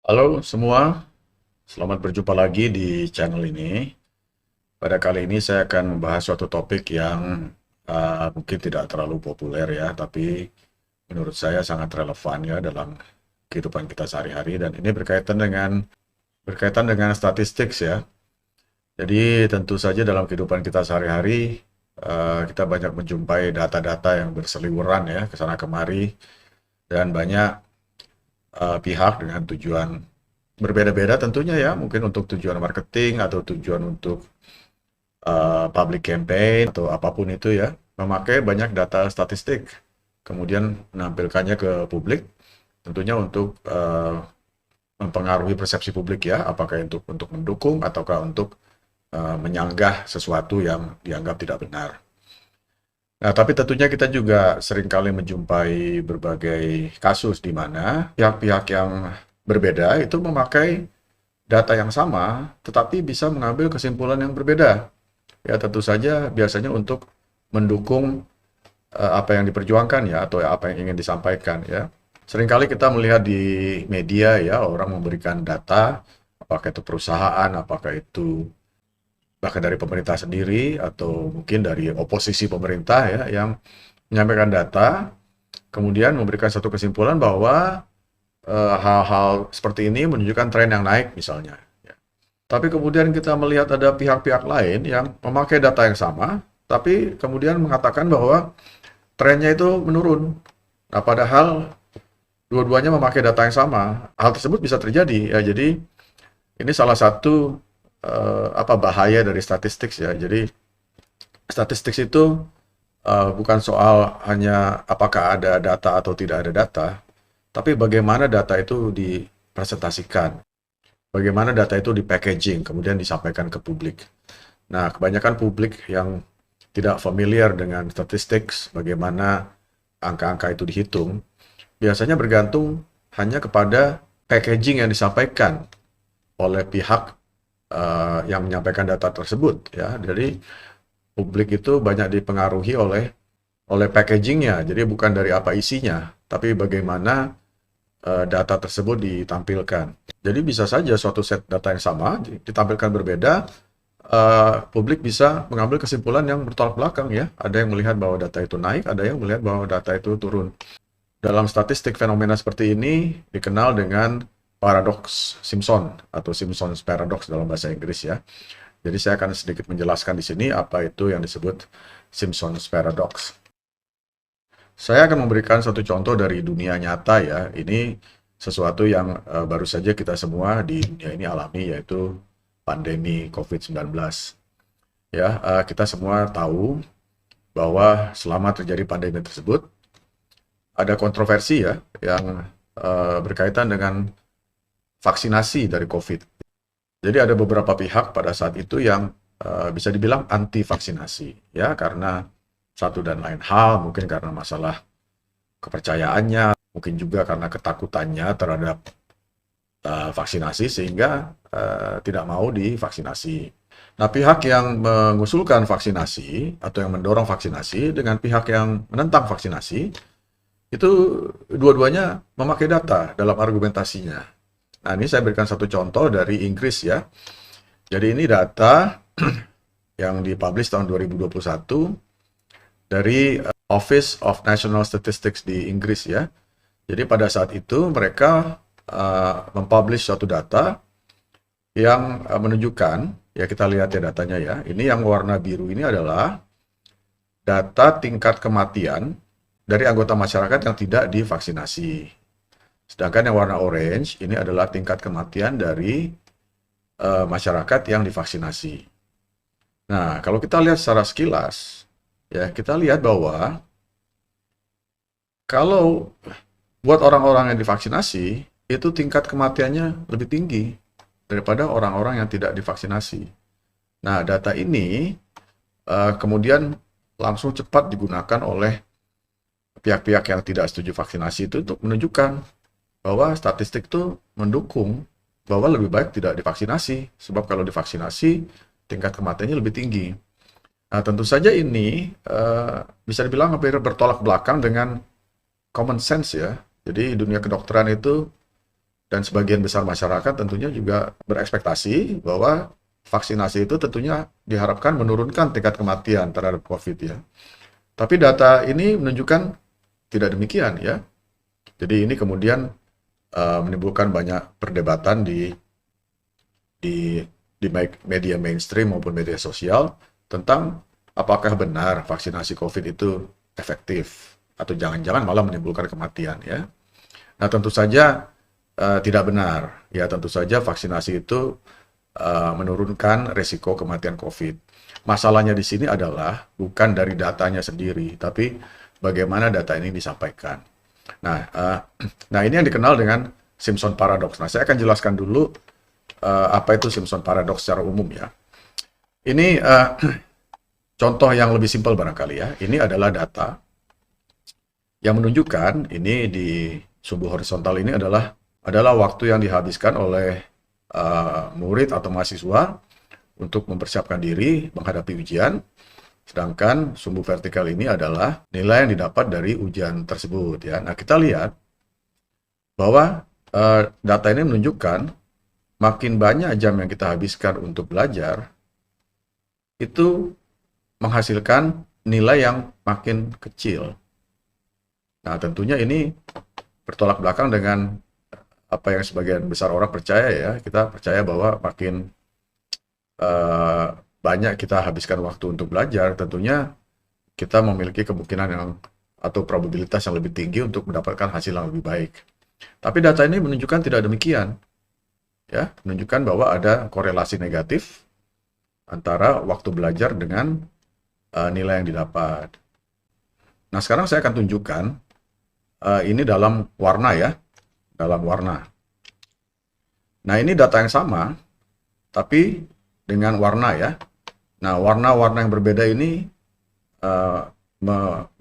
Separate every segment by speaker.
Speaker 1: Halo semua, selamat berjumpa lagi di channel ini. Pada kali ini saya akan membahas suatu topik yang mungkin tidak terlalu populer ya, tapi menurut saya sangat relevan ya dalam kehidupan kita sehari-hari dan ini berkaitan dengan statistik ya. Jadi tentu saja dalam kehidupan kita sehari-hari kita banyak menjumpai data-data yang berseliweran ya ke sana kemari dan banyak pihak dengan tujuan berbeda-beda tentunya ya, mungkin untuk tujuan marketing atau tujuan untuk public campaign atau apapun itu ya, memakai banyak data statistik, kemudian menampilkannya ke publik, tentunya untuk mempengaruhi persepsi publik ya, apakah untuk mendukung ataukah untuk menyanggah sesuatu yang dianggap tidak benar. Nah, tapi tentunya kita juga seringkali menjumpai berbagai kasus di mana pihak-pihak yang berbeda itu memakai data yang sama, tetapi bisa mengambil kesimpulan yang berbeda. Ya, tentu saja biasanya untuk mendukung apa yang diperjuangkan ya, atau apa yang ingin disampaikan ya. Seringkali kita melihat di media ya, orang memberikan data, apakah itu perusahaan, apakah itu bahkan dari pemerintah sendiri, atau mungkin dari oposisi pemerintah ya, yang menyampaikan data, kemudian memberikan satu kesimpulan bahwa hal-hal seperti ini menunjukkan tren yang naik misalnya. Ya. Tapi kemudian kita melihat ada pihak-pihak lain yang memakai data yang sama, tapi kemudian mengatakan bahwa trennya itu menurun. Nah, padahal dua-duanya memakai data yang sama. Hal tersebut bisa terjadi ya. Jadi ini salah satu bahaya dari statistik ya. Jadi statistik itu bukan soal hanya apakah ada data atau tidak ada data, tapi bagaimana data itu dipresentasikan, bagaimana data itu di-packaging, kemudian disampaikan ke publik. Nah, kebanyakan publik yang tidak familiar dengan statistik, bagaimana angka-angka itu dihitung, biasanya bergantung hanya kepada packaging yang disampaikan oleh pihak yang menyampaikan data tersebut. Ya, jadi publik itu banyak dipengaruhi oleh packagingnya, jadi bukan dari apa isinya, tapi bagaimana data tersebut ditampilkan. Jadi bisa saja suatu set data yang sama ditampilkan berbeda, publik bisa mengambil kesimpulan yang bertolak belakang ya. Ada yang melihat bahwa data itu naik, ada yang melihat bahwa data itu turun. Dalam statistik fenomena seperti ini dikenal dengan paradoks Simpson atau Simpson's paradox dalam bahasa Inggris ya. Jadi saya akan sedikit menjelaskan di sini apa itu yang disebut Simpson's paradox. Saya akan memberikan satu contoh dari dunia nyata ya. Ini sesuatu yang baru saja kita semua di dunia ini alami, yaitu pandemi COVID-19. Ya, kita semua tahu bahwa selama terjadi pandemi tersebut ada kontroversi ya yang berkaitan dengan vaksinasi dari COVID. Jadi ada beberapa pihak pada saat itu yang bisa dibilang anti vaksinasi ya, karena satu dan lain hal, mungkin karena masalah kepercayaannya, mungkin juga karena ketakutannya terhadap vaksinasi sehingga tidak mau divaksinasi. Nah, pihak yang mengusulkan vaksinasi atau yang mendorong vaksinasi dengan pihak yang menentang vaksinasi itu dua-duanya memakai data dalam argumentasinya. Nah, ini saya berikan satu contoh dari Inggris ya. Jadi ini data yang dipublish tahun 2021 dari Office of National Statistics di Inggris ya. Jadi pada saat itu mereka mempublish suatu data yang menunjukkan, ya kita lihat ya datanya ya, ini yang warna biru ini adalah data tingkat kematian dari anggota masyarakat yang tidak divaksinasi. Sedangkan yang warna orange ini adalah tingkat kematian dari masyarakat yang divaksinasi. Nah, kalau kita lihat secara sekilas, ya kita lihat bahwa kalau buat orang-orang yang divaksinasi, itu tingkat kematiannya lebih tinggi daripada orang-orang yang tidak divaksinasi. Nah, data ini kemudian langsung cepat digunakan oleh pihak-pihak yang tidak setuju vaksinasi itu untuk menunjukkan bahwa statistik itu mendukung bahwa lebih baik tidak divaksinasi, sebab kalau divaksinasi tingkat kematiannya lebih tinggi. Nah, tentu saja ini bisa dibilang hampir bertolak belakang dengan common sense ya. Jadi dunia kedokteran itu dan sebagian besar masyarakat tentunya juga berekspektasi bahwa vaksinasi itu tentunya diharapkan menurunkan tingkat kematian terhadap COVID ya. Tapi data ini menunjukkan tidak demikian ya. Jadi ini kemudian menimbulkan banyak perdebatan di media mainstream maupun media sosial tentang apakah benar vaksinasi COVID itu efektif atau jangan-jangan malah menimbulkan kematian ya. Nah tentu saja tidak benar ya, tentu saja vaksinasi itu menurunkan resiko kematian COVID. Masalahnya di sini adalah bukan dari datanya sendiri, tapi bagaimana data ini disampaikan. Nah, nah ini yang dikenal dengan Simpson Paradox. Nah, saya akan jelaskan dulu apa itu Simpson Paradox secara umum ya. Ini contoh yang lebih simpel barangkali ya. Ini adalah data yang menunjukkan ini di sumbu horizontal ini adalah waktu yang dihabiskan oleh murid atau mahasiswa untuk mempersiapkan diri menghadapi ujian, sedangkan sumbu vertikal ini adalah nilai yang didapat dari ujian tersebut ya. Nah, kita lihat bahwa data ini menunjukkan makin banyak jam yang kita habiskan untuk belajar, itu menghasilkan nilai yang makin kecil. Nah, tentunya ini bertolak belakang dengan apa yang sebagian besar orang percaya ya. Kita percaya bahwa makin banyak kita habiskan waktu untuk belajar, tentunya kita memiliki kemungkinan yang atau probabilitas yang lebih tinggi untuk mendapatkan hasil yang lebih baik. Tapi data ini menunjukkan tidak demikian. Ya, menunjukkan bahwa ada korelasi negatif antara waktu belajar dengan nilai yang didapat. Nah, sekarang saya akan tunjukkan ini dalam warna ya, dalam warna. Nah, ini data yang sama, tapi dengan warna ya. Nah, warna-warna yang berbeda ini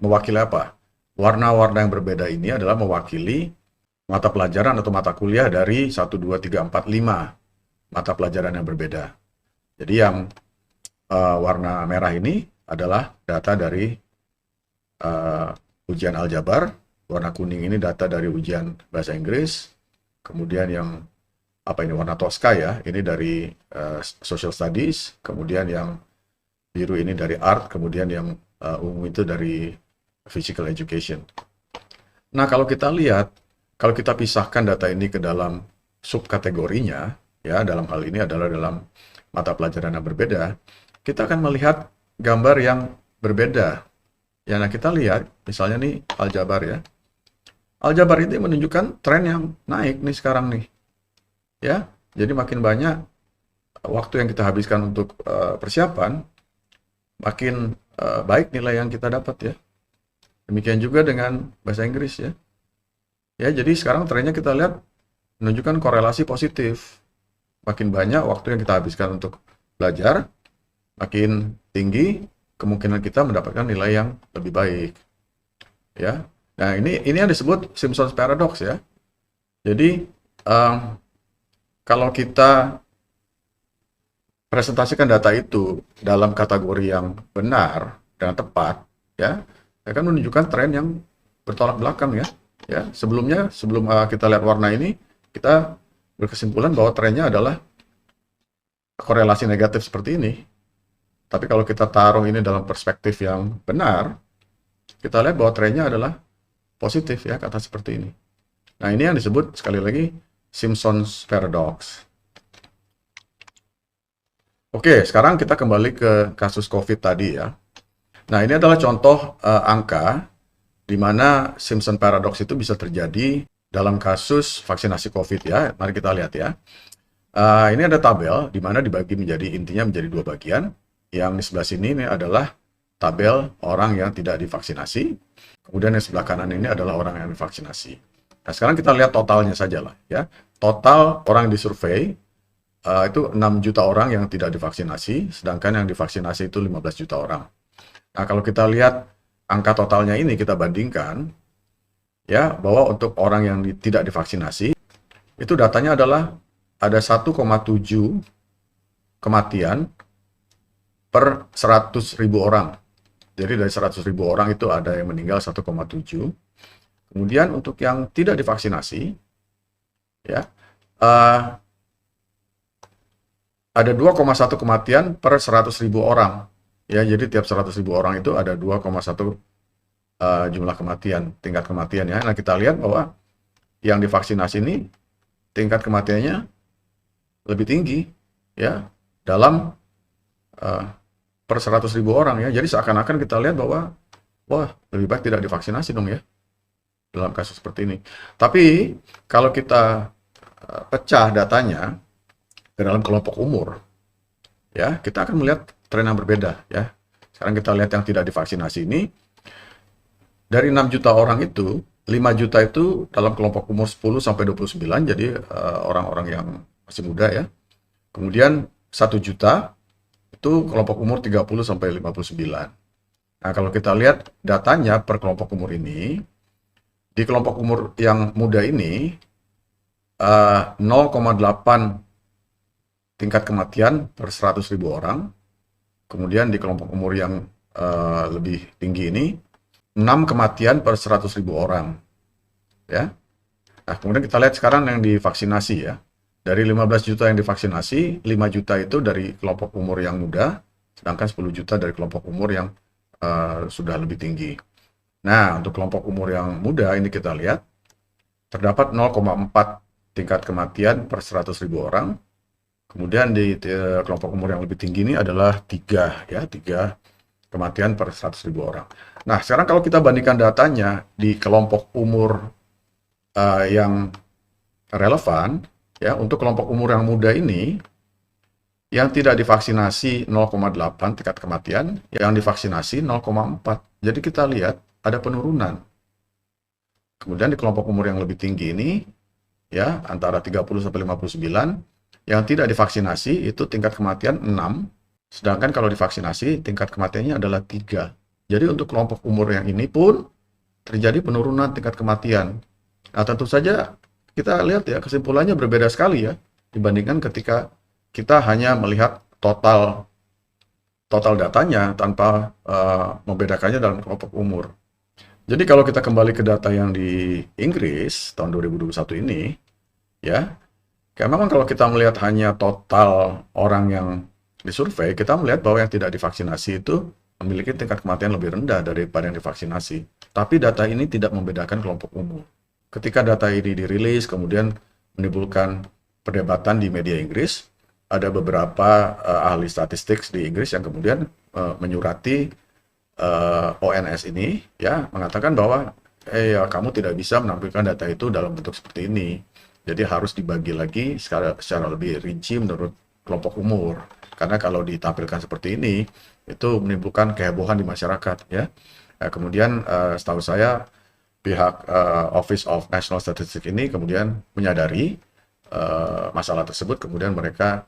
Speaker 1: mewakili apa? Warna-warna yang berbeda ini adalah mewakili mata pelajaran atau mata kuliah dari 1, 2, 3, 4, 5 mata pelajaran yang berbeda. Jadi yang warna merah ini adalah data dari ujian aljabar, warna kuning ini data dari ujian bahasa Inggris, kemudian yang warna toska ya, ini dari social studies, kemudian yang biru ini dari art, kemudian yang ungu itu dari physical education. Nah, kalau kita lihat, kalau kita pisahkan data ini ke dalam subkategorinya, ya, dalam hal ini adalah dalam mata pelajaran yang berbeda, kita akan melihat gambar yang berbeda. Ya, nah kita lihat, misalnya nih aljabar ya. Aljabar ini menunjukkan tren yang naik nih sekarang nih. Ya, jadi makin banyak waktu yang kita habiskan untuk persiapan, makin baik nilai yang kita dapat ya. Demikian juga dengan bahasa Inggris ya. Ya, jadi sekarang trennya kita lihat menunjukkan korelasi positif. Makin banyak waktu yang kita habiskan untuk belajar, makin tinggi kemungkinan kita mendapatkan nilai yang lebih baik. Ya. Nah, ini yang disebut Simpson's Paradox ya. Jadi kalau kita presentasikan data itu dalam kategori yang benar dan tepat, ya, akan menunjukkan tren yang bertolak belakang ya. Ya, sebelum kita lihat warna ini, kita berkesimpulan bahwa trennya adalah korelasi negatif seperti ini. Tapi kalau kita taruh ini dalam perspektif yang benar, kita lihat bahwa trennya adalah positif ya, kata seperti ini. Nah, ini yang disebut sekali lagi Simpson's Paradox. Oke, sekarang kita kembali ke kasus COVID tadi ya. Nah, ini adalah contoh angka di mana Simpson Paradox itu bisa terjadi dalam kasus vaksinasi COVID ya. Mari kita lihat ya. Ini ada tabel di mana dibagi intinya menjadi dua bagian. Yang di sebelah sini ini adalah tabel orang yang tidak divaksinasi. Kemudian yang sebelah kanan ini adalah orang yang divaksinasi. Nah, sekarang kita lihat totalnya saja lah ya. Total orang yang disurvei itu 6 juta orang yang tidak divaksinasi, sedangkan yang divaksinasi itu 15 juta orang. Nah, kalau kita lihat angka totalnya ini kita bandingkan ya, bahwa untuk orang yang tidak divaksinasi itu datanya adalah ada 1,7 kematian per 100.000 orang. Jadi dari 100.000 orang itu ada yang meninggal 1,7. Kemudian untuk yang tidak divaksinasi, ya, uh, ada 2,1 kematian per 100.000 orang. Ya, jadi tiap 100.000 orang itu ada 2,1 jumlah kematian, tingkat kematian ya. Nah, kita lihat bahwa yang divaksinasi ini tingkat kematiannya lebih tinggi ya dalam per 100.000 orang ya. Jadi seakan-akan kita lihat bahwa wah, lebih baik tidak divaksinasi dong ya dalam kasus seperti ini. Tapi kalau kita pecah datanya ke dalam kelompok umur, ya kita akan melihat tren yang berbeda ya. Sekarang kita lihat yang tidak divaksinasi ini, dari 6 juta orang itu, 5 juta itu dalam kelompok umur 10 sampai 29, jadi orang-orang yang masih muda ya. Kemudian 1 juta itu kelompok umur 30 sampai 59. Nah, kalau kita lihat datanya per kelompok umur ini, di kelompok umur yang muda ini 0,8 tingkat kematian per 100.000 orang. Kemudian di kelompok umur yang lebih tinggi ini 6 kematian per 100.000 orang. Ya. Nah, kemudian kita lihat sekarang yang divaksinasi ya. Dari 15 juta yang divaksinasi, 5 juta itu dari kelompok umur yang muda, sedangkan 10 juta dari kelompok umur yang sudah lebih tinggi. Nah, untuk kelompok umur yang muda ini kita lihat terdapat 0,4 tingkat kematian per 100.000 orang. Kemudian di kelompok umur yang lebih tinggi ini adalah 3 kematian per 100.000 orang. Nah, sekarang kalau kita bandingkan datanya di kelompok umur yang relevan, ya untuk kelompok umur yang muda ini, yang tidak divaksinasi 0,8 tingkat kematian, yang divaksinasi 0,4. Jadi kita lihat ada penurunan. Kemudian di kelompok umur yang lebih tinggi ini, ya antara 30 sampai 59, yang tidak divaksinasi itu tingkat kematian 6, sedangkan kalau divaksinasi tingkat kematiannya adalah 3. Jadi untuk kelompok umur yang ini pun terjadi penurunan tingkat kematian. Nah, tentu saja kita lihat ya kesimpulannya berbeda sekali ya dibandingkan ketika kita hanya melihat total datanya tanpa membedakannya dalam kelompok umur. Jadi kalau kita kembali ke data yang di Inggris tahun 2021 ini, ya, karena memang kalau kita melihat hanya total orang yang disurvei, kita melihat bahwa yang tidak divaksinasi itu memiliki tingkat kematian lebih rendah daripada yang divaksinasi. Tapi data ini tidak membedakan kelompok umur. Ketika data ini dirilis, kemudian menimbulkan perdebatan di media Inggris, ada beberapa ahli statistik di Inggris yang kemudian menyurati ONS ini, ya mengatakan bahwa ya, kamu tidak bisa menampilkan data itu dalam bentuk seperti ini. Jadi harus dibagi lagi secara lebih rinci menurut kelompok umur. Karena kalau ditampilkan seperti ini, itu menimbulkan kehebohan di masyarakat. Ya. Kemudian setahu saya, pihak Office of National Statistics ini kemudian menyadari masalah tersebut, kemudian mereka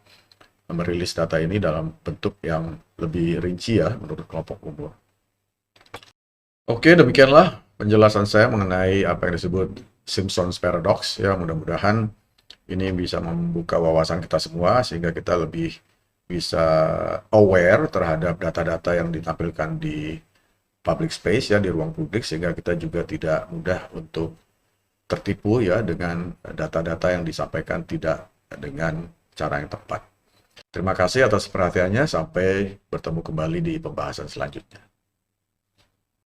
Speaker 1: merilis data ini dalam bentuk yang lebih rinci ya menurut kelompok umur. Oke, demikianlah penjelasan saya mengenai apa yang disebut Simpson's Paradox ya. Mudah-mudahan ini bisa membuka wawasan kita semua sehingga kita lebih bisa aware terhadap data-data yang ditampilkan di public space ya, di ruang publik, sehingga kita juga tidak mudah untuk tertipu ya dengan data-data yang disampaikan tidak dengan cara yang tepat. Terima kasih atas perhatiannya, sampai bertemu kembali di pembahasan selanjutnya.